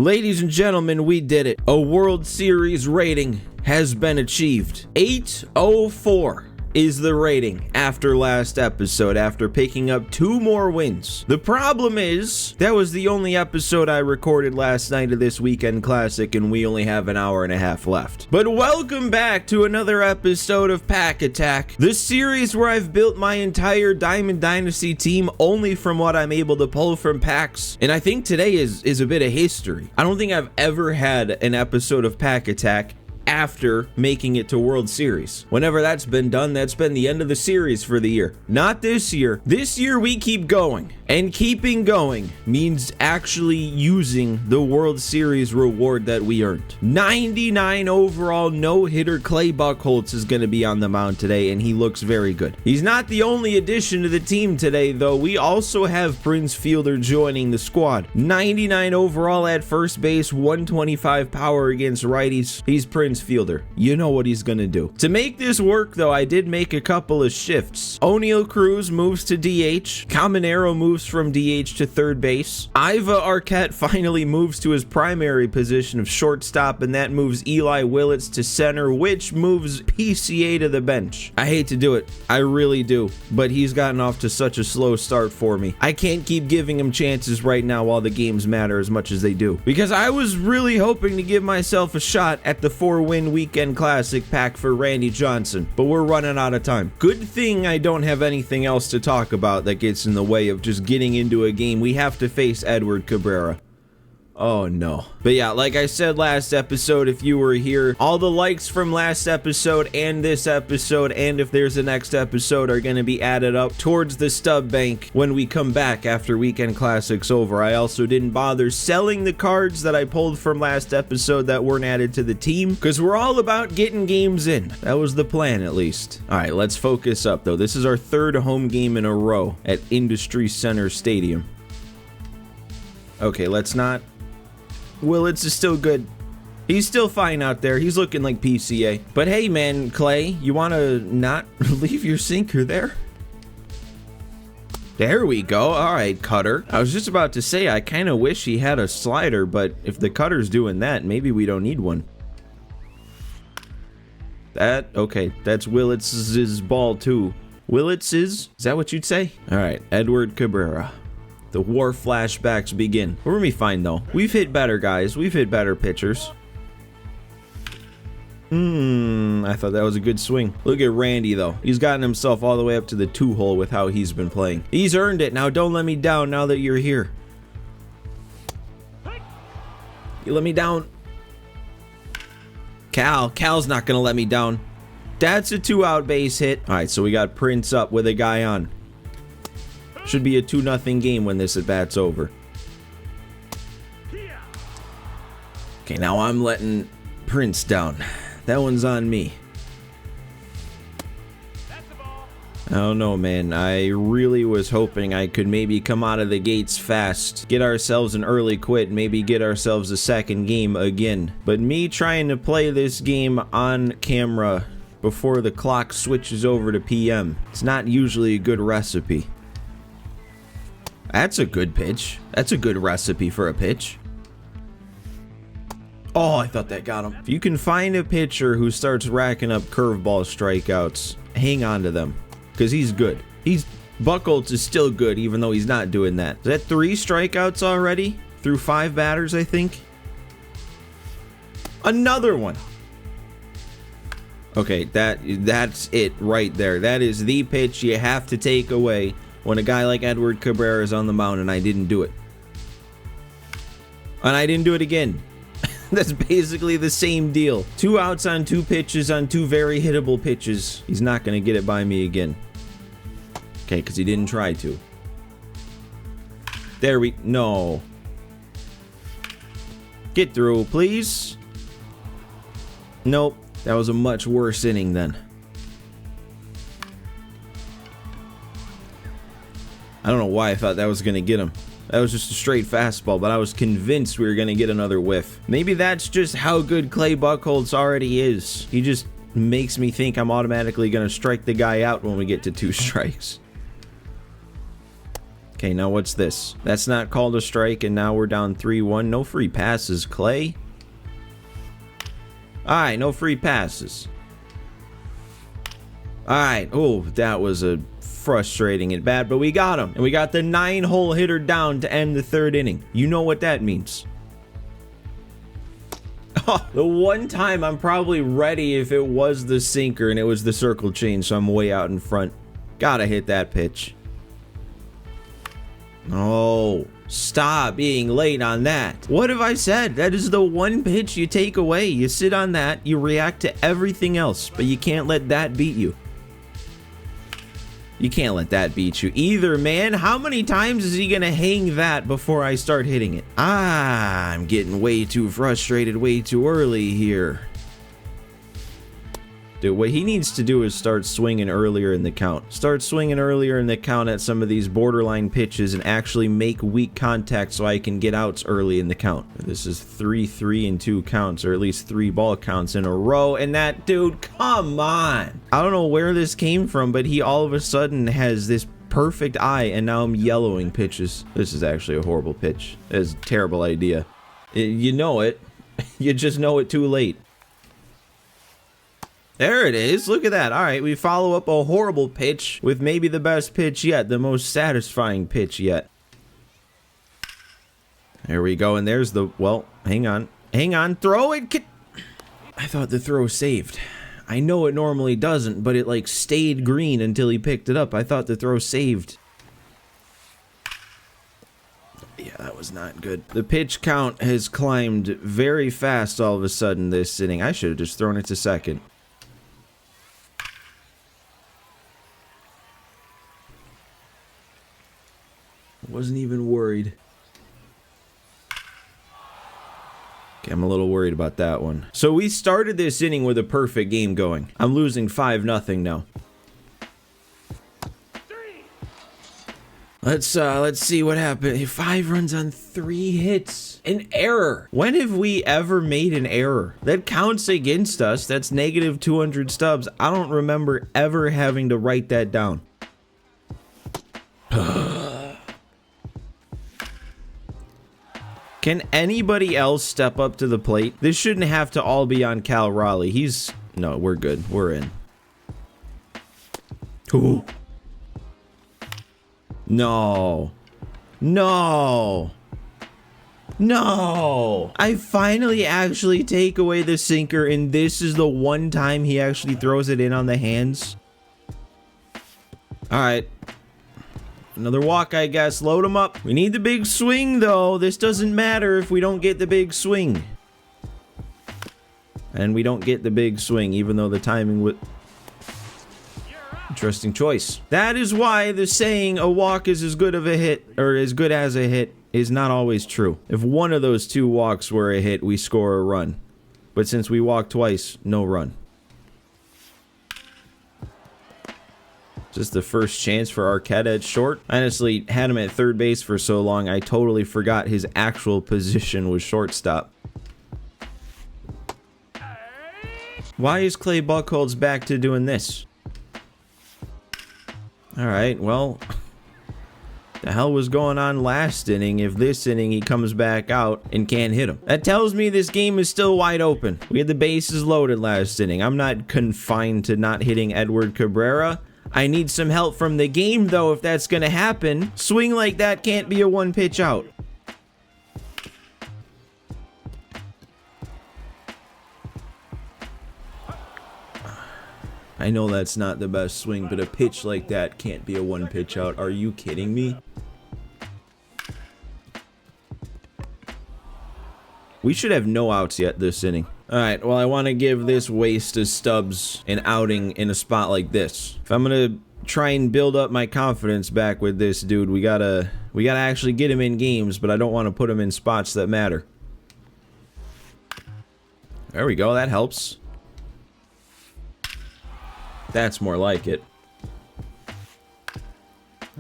Ladies and gentlemen, we did it. A World Series rating has been achieved. 804 is the rating after last episode, after picking up 2 more wins. The problem is, that was the only episode I recorded last night of this weekend classic, and we only have an hour and a half left. But welcome back to another episode of Pack Attack, the series where I've built my entire Diamond Dynasty team only from what I'm able to pull from packs. And I think today is a bit of history. I don't think I've ever had an episode of Pack Attack after making it to World Series. Whenever that's been done, that's been the end of the series for the year. Not this year. This year we keep going. And keeping going means actually using the World Series reward that we earned. 99 overall no-hitter Clay Buchholz is going to be on the mound today, and he looks very good. He's not the only addition to the team today, though. We also have Prince Fielder joining the squad. 99 overall at first base, 125 power against righties. He's Prince Fielder. You know what he's going to do. To make this work, though, I did make a couple of shifts. O'Neal Cruz moves to DH. Caminero moves from DH to third base. Iva Arquette finally moves to his primary position of shortstop, and that moves Eli Willits to center, which moves PCA to the bench. I hate to do it. I really do. But he's gotten off to such a slow start for me. I can't keep giving him chances right now while the games matter as much as they do. Because I was really hoping to give myself a shot at the 4-win weekend classic pack for Randy Johnson, but we're running out of time. Good thing I don't have anything else to talk about that gets in the way of just getting into a game. We have to face Edward Cabrera. Oh no. But yeah, like I said last episode, if you were here, all the likes from last episode and this episode, and if there's a next episode, are going to be added up towards the stub bank when we come back after Weekend Classic's over. I also didn't bother selling the cards that I pulled from last episode that weren't added to the team, because we're all about getting games in. That was the plan, at least. Alright, let's focus up, though. This is our 3rd home game in a row at Industry Center Stadium. Okay, let's not... Willits is still good. He's still fine out there. He's looking like PCA. But hey, man, Clay, you want to not leave your sinker there? There we go. All right, cutter. I was just about to say, I kind of wish he had a slider, but if the cutter's doing that, maybe we don't need one. Okay, that's Willits' ball too. Willits is that what you'd say? All right, Edward Cabrera. The war flashbacks begin. We're gonna be fine, though. We've hit better guys. We've hit better pitchers. I thought that was a good swing. Look at Randy, though. He's gotten himself all the way up to the 2-hole with how he's been playing. He's earned it. Now, don't let me down now that you're here. You let me down. Cal's not gonna let me down. That's a 2-out base hit. All right, so we got Prince up with a guy on. Should be a 2-0 game when this at-bat's over. Okay, now I'm letting Prince down. That one's on me. I don't know, man. I really was hoping I could maybe come out of the gates fast, get ourselves an early quit, maybe get ourselves a 2nd game again. But me trying to play this game on camera before the clock switches over to PM, it's not usually a good recipe. That's a good pitch. That's a good recipe for a pitch. Oh, I thought that got him. If you can find a pitcher who starts racking up curveball strikeouts, hang on to them, because he's good. Buchholz is still good, even though he's not doing that. Is that 3 strikeouts already? Through 5 batters, I think? Another one. Okay, that's it right there. That is the pitch you have to take away when a guy like Edward Cabrera is on the mound, and I didn't do it. And I didn't do it again. That's basically the same deal. 2 outs on 2 pitches on 2 very hittable pitches. He's not going to get it by me again. Okay, because he didn't try to. No. Get through, please. Nope. That was a much worse inning then. I don't know why I thought that was going to get him. That was just a straight fastball, but I was convinced we were going to get another whiff. Maybe that's just how good Clay Buchholz already is. He just makes me think I'm automatically going to strike the guy out when we get to 2 strikes. Okay, now what's this? That's not called a strike, and now we're down 3-1. No free passes, Clay. Alright, no free passes. Alright, oh, that was a frustrating and bad, but we got him. And we got the 9-hole hitter down to end the 3rd inning. You know what that means. Oh, the one time I'm probably ready if it was the sinker and it was the circle change, so I'm way out in front. Gotta hit that pitch. Oh, stop being late on that. What have I said? That is the one pitch you take away. You sit on that, you react to everything else, but you can't let that beat you. You can't let that beat you either, man. How many times is he gonna hang that before I start hitting it? I'm getting way too frustrated way too early here. Dude, what he needs to do is start swinging earlier in the count. Start swinging earlier in the count at some of these borderline pitches and actually make weak contact so I can get outs early in the count. This is 3-3 and 2 counts, or at least 3 ball counts in a row. And that dude, come on. I don't know where this came from, but he all of a sudden has this perfect eye, and now I'm yellowing pitches. This is actually a horrible pitch. It's a terrible idea. You know it. You just know it too late. There it is. Look at that. All right, we follow up a horrible pitch with maybe the best pitch yet, the most satisfying pitch yet. There we go, and there's the, well, hang on. Hang on, throw it. I thought the throw saved. I know it normally doesn't, but it like stayed green until he picked it up. I thought the throw saved. Yeah, that was not good. The pitch count has climbed very fast all of a sudden this inning. I should have just thrown it to second. Wasn't even worried. Okay, I'm a little worried about that one. So we started this inning with a perfect game going. I'm losing 5-0 now. Let's see what happened. 5 runs on 3 hits. An error. When have we ever made an error? That counts against us. That's negative 200 stubs. I don't remember ever having to write that down. Can anybody else step up to the plate? This shouldn't have to all be on Cal Raleigh. He's... No, we're good. We're in. Ooh. No. No. No. I finally actually take away the sinker, and this is the one time he actually throws it in on the hands. All right. Another walk, I guess. Load him up. We need the big swing, though. This doesn't matter if we don't get the big swing. And we don't get the big swing, even though the timing would... Interesting choice. That is why the saying, a walk is as good of a hit, or as good as a hit, is not always true. If one of those 2 walks were a hit, we score a run. But since we walked twice, no run. Just the first chance for Arquette at short. I honestly had him at third base for so long, I totally forgot his actual position was shortstop. Why is Clay Buchholz back to doing this? Alright, well... The hell was going on last inning if this inning he comes back out and can't hit him? That tells me this game is still wide open. We had the bases loaded last inning. I'm not confined to not hitting Edward Cabrera. I need some help from the game, though, if that's going to happen. Swing like that can't be a one-pitch out. I know that's not the best swing, but a pitch like that can't be a one-pitch out. Are you kidding me? We should have no outs yet this inning. Alright, well, I want to give this waste of Stubbs an outing in a spot like this. If I'm going to try and build up my confidence back with this dude, we gotta actually get him in games, but I don't want to put him in spots that matter. There we go, that helps. That's more like it.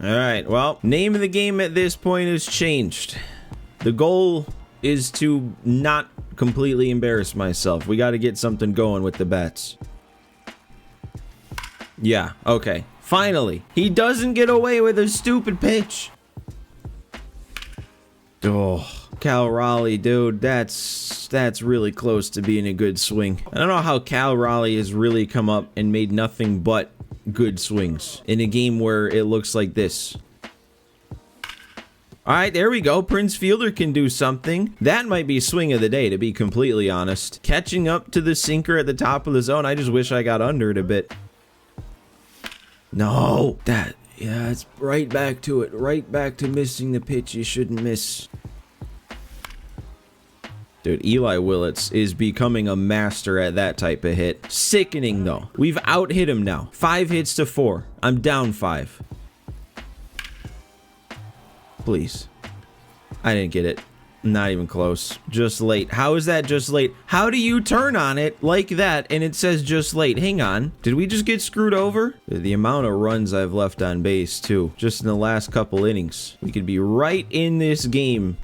Alright, well, name of the game at this point has changed. The goal is to not completely embarrass myself. We got to get something going with the bats. Yeah, okay. Finally. He doesn't get away with a stupid pitch. Oh, Cal Raleigh, dude, that's really close to being a good swing. I don't know how Cal Raleigh has really come up and made nothing but good swings in a game where it looks like this. All right, there we go. Prince Fielder can do something. That might be swing of the day, to be completely honest. Catching up to the sinker at the top of the zone. I just wish I got under it a bit. No, yeah, it's right back to it. Right back to missing the pitch you shouldn't miss. Dude, Eli Willits is becoming a master at that type of hit. Sickening, though. We've out-hit him now. 5 hits to 4. I'm down 5. Please. I didn't get it. Not even close. Just late. How is that just late? How do you turn on it like that and it says just late? Hang on. Did we just get screwed over? The amount of runs I've left on base, too. Just in the last couple innings. We could be right in this game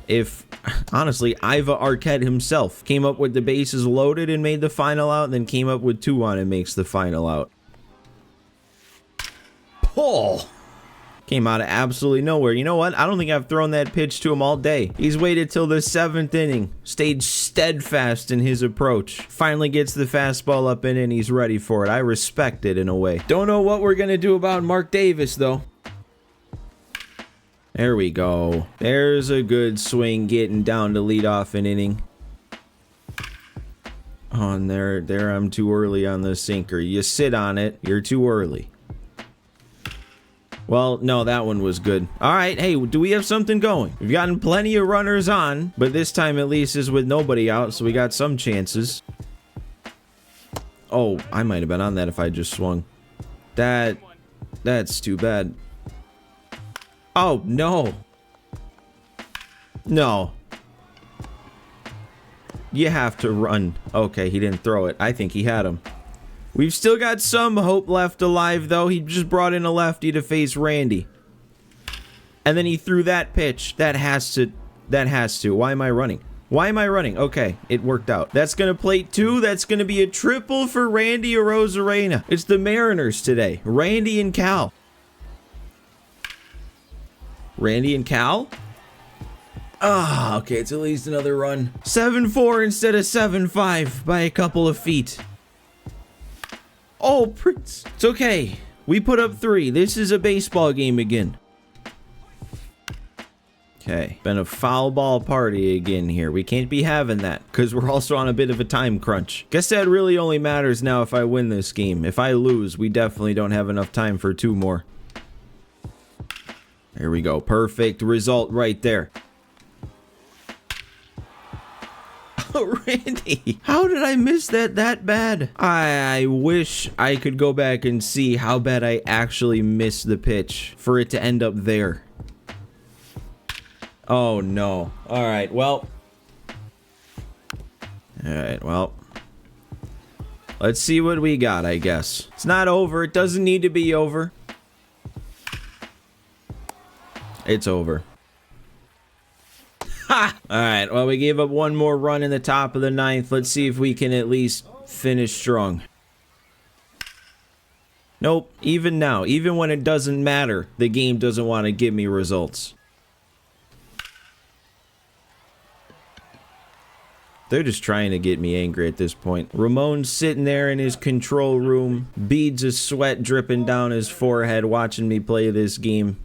if, honestly, Iva Arquette himself came up with the bases loaded and made the final out, and then came up with 2 on and makes the final out. Pull! Came out of absolutely nowhere. You know what? I don't think I've thrown that pitch to him all day. He's waited till the 7th inning. Stayed steadfast in his approach. Finally gets the fastball up in and he's ready for it. I respect it in a way. Don't know what we're going to do about Mark Davis, though. There we go. There's a good swing getting down to lead off an inning. Oh, and there I'm too early on the sinker. You sit on it. You're too early. Well, no, that one was good. All right, hey, do we have something going? We've gotten plenty of runners on, but this time at least is with nobody out, so we got some chances. Oh, I might have been on that if I just swung. That's too bad. Oh, no. No. You have to run. Okay, he didn't throw it. I think he had him. We've still got some hope left alive, though. He just brought in a lefty to face Randy. And then he threw that pitch. That has to. Why am I running? Why am I running? Okay, it worked out. That's going to plate 2. That's going to be a triple for Randy Arozarena. It's the Mariners today. Randy and Cal. Randy and Cal? Ah, okay, it's at least another run. 7-4 instead of 7-5 by a couple of feet. Oh, Prince. It's okay. We put up 3. This is a baseball game again. Okay. Been a foul ball party again here. We can't be having that because we're also on a bit of a time crunch. Guess that really only matters now if I win this game. If I lose, we definitely don't have enough time for 2 more. There we go. Perfect result right there. Oh, Randy, how did I miss that bad? I wish I could go back and see how bad I actually missed the pitch for it to end up there. Oh, no. All right, well. Let's see what we got, I guess. It's not over. It doesn't need to be over. It's over. Ha! Alright, well, we gave up 1 more run in the top of the 9th. Let's see if we can at least finish strong. Nope, even now, even when it doesn't matter, the game doesn't want to give me results. They're just trying to get me angry at this point. Ramon's sitting there in his control room, beads of sweat dripping down his forehead watching me play this game.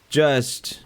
Just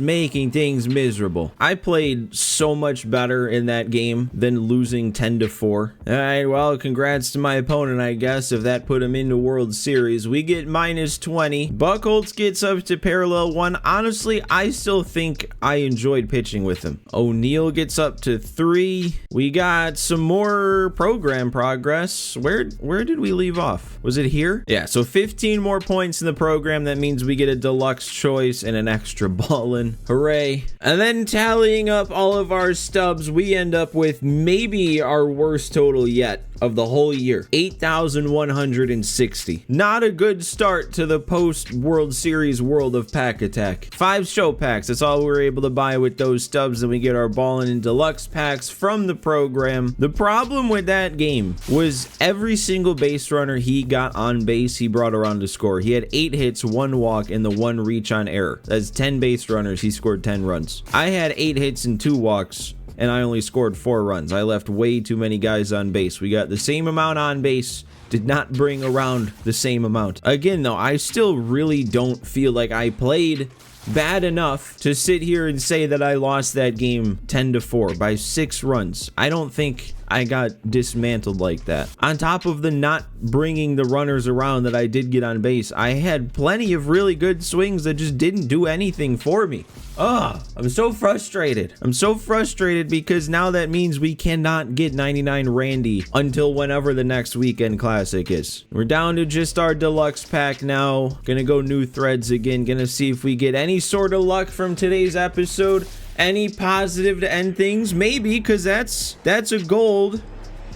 making things miserable. I played so much better in that game than losing 10-4. Alright, well, congrats to my opponent, I guess, if that put him into World Series. We get -20. Buchholz gets up to parallel 1. Honestly, I still think I enjoyed pitching with him. O'Neal gets up to 3. We got some more program progress. Where did we leave off? Was it here? Yeah, so 15 more points in the program. That means we get a deluxe choice and an extra ballin'. Hooray. And then tallying up all of our stubs, we end up with maybe our worst total yet of the whole year. 8,160. Not a good start to the post-World Series world of Pack Attack. 5 show packs. That's all we were able to buy with those stubs. Then we get our ballin' and deluxe packs from the program. The problem with that game was every single base runner he got on base, he brought around to score. He had 8 hits, 1 walk, and the 1 reach on error. error. That's 10 base runners. He scored 10 runs. I had 8 hits and 2 walks, and I only scored 4 runs. I left way too many guys on base. We got the same amount on base, did not bring around the same amount. Again, though, I still really don't feel like I played bad enough to sit here and say that I lost that game 10-4 by 6 runs. I don't think I got dismantled like that. On top of the not bringing the runners around that I did get on base, I had plenty of really good swings that just didn't do anything for me. Ugh, I'm so frustrated. I'm so frustrated because now that means we cannot get 99 Randy until whenever the next weekend classic is. We're down to just our deluxe pack now. Gonna go new threads again. Gonna see if we get any sort of luck from today's episode. Any positive to end things? Maybe, because that's a gold.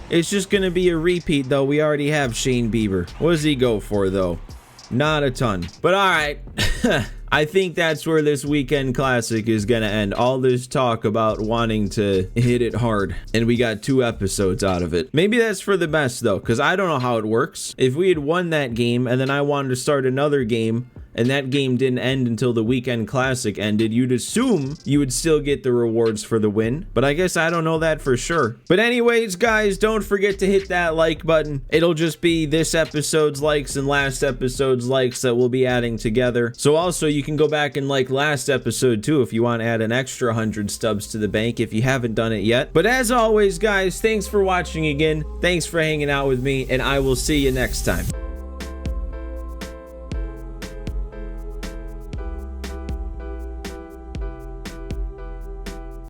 It's just gonna be a repeat, though. We already have Shane Bieber. What does he go for, though? Not a ton. But all right. I think that's where this weekend classic is gonna end. All this talk about wanting to hit it hard, and we got 2 episodes out of it. Maybe that's for the best, though, because I don't know how it works. If we had won that game and then I wanted to start another game and that game didn't end until the weekend classic ended, you'd assume you would still get the rewards for the win, but I guess I don't know that for sure. But anyways, guys, don't forget to hit that like button. It'll just be this episode's likes and last episode's likes that we'll be adding together. So also, you can go back and like last episode too if you want to add an extra 100 stubs to the bank if you haven't done it yet. But as always, guys, thanks for watching again. Thanks for hanging out with me, and I will see you next time.